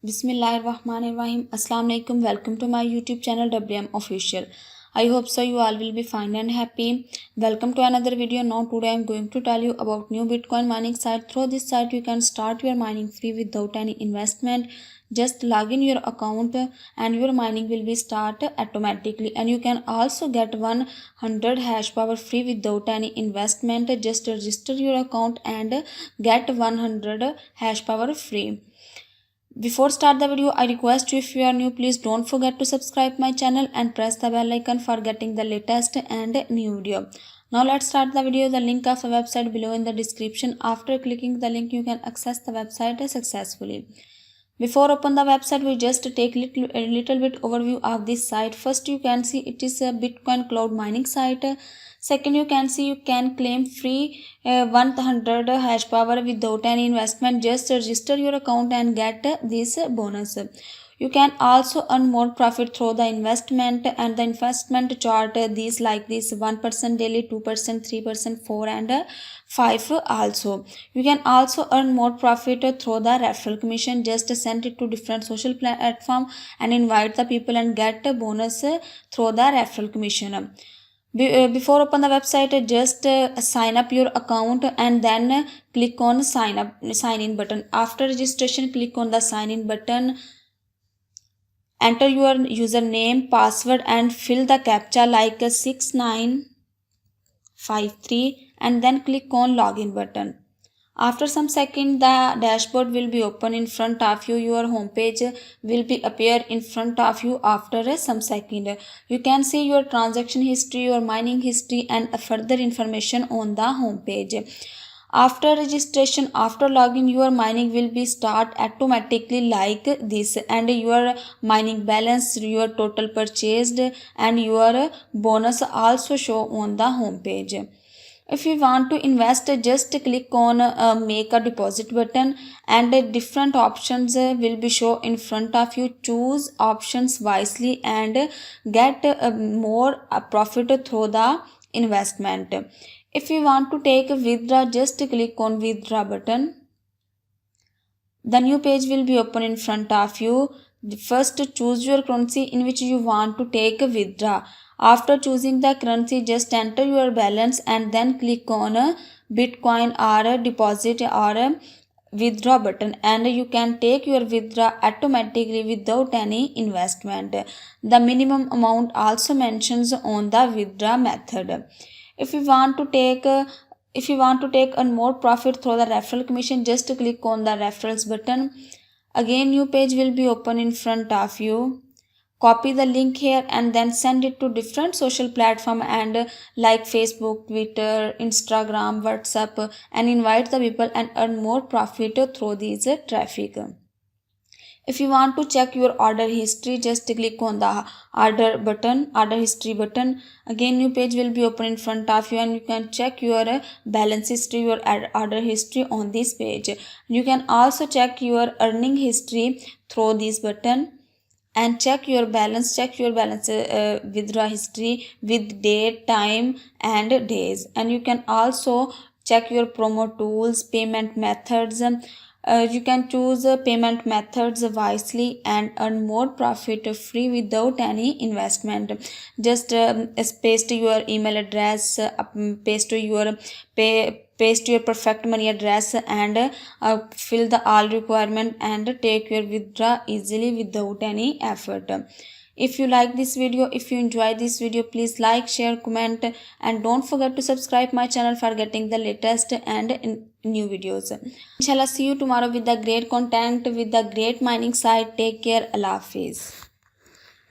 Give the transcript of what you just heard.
Bismillahirrahmanirrahim. Assalamu alaikum. Welcome to my YouTube channel WM Official. I hope so you all will be fine and happy. Welcome to another video. Now today I am going to tell you about new Bitcoin mining site. Through this site you can start your mining free without any investment. Just log in your account and your mining will be start automatically, and you can also get 100 hash power free without any investment. Just register your account and get 100 hash power free. Before start the video, I request you, if you are new, please don't forget to subscribe my channel and press the bell icon for getting the latest and new video. Now let's start the video. The link of the website below in the description. After clicking the link, you can access the website successfully. Before open the website, we just take a little bit overview of this site. First, you can see it is a Bitcoin cloud mining site. Second, you can see you can claim free 100 hash power without any investment. Just register your account and get this bonus. You can also earn more profit through the investment, and the investment chart these like this: 1% daily, 2%, 3%, 4 and 5 also. You can also earn more profit through the referral commission. Just send it to different social platform and invite the people and get a bonus through the referral commission. Before open the website, just sign up your account and then click on sign in button. After registration, click on the sign in button. Enter your username, password and fill the captcha like 6953 and then click on login button. After some second, the dashboard will be open in front of you. Your homepage will be appear in front of you after some second. You can see your transaction history, your mining history and further information on the homepage. After registration, after login, your mining will be start automatically like this, and your mining balance, your total purchased and your bonus also show on the homepage. If you want to invest, just click on make a deposit button and different options will be shown in front of you. Choose options wisely and get more profit through the investment. If you want to take a withdraw, just click on withdraw button. The new page will be open in front of you. First, choose your currency in which you want to take a withdraw. After choosing the currency, just enter your balance and then click on a Bitcoin or a deposit or a withdraw button, and you can take your withdraw automatically without any investment. The minimum amount also mentions on the withdraw method. If you want to take a more profit through the referral commission, just click on the referrals button. Again, new page will be open in front of you. Copy the link here and then send it to different social platform and like Facebook, Twitter, Instagram, WhatsApp and invite the people and earn more profit through these traffic. If you want to check your order history, just click on the order history button. Again, new page will be open in front of you and you can check your balance history, your order history on this page. You can also check your earning history through this button and check your balance withdraw history with date, time and days. And you can also check your promo tools, payment methods. You can choose payment methods wisely and earn more profit free without any investment. Just paste your email address, paste your perfect money address and fill the all requirement and take your withdraw easily without any effort. If you like this video, if you enjoy this video, please like, share, comment and don't forget to subscribe my channel for getting the latest and new videos. Inshallah, see you tomorrow with the great content with the great mining site. Take care. Allah Hafiz.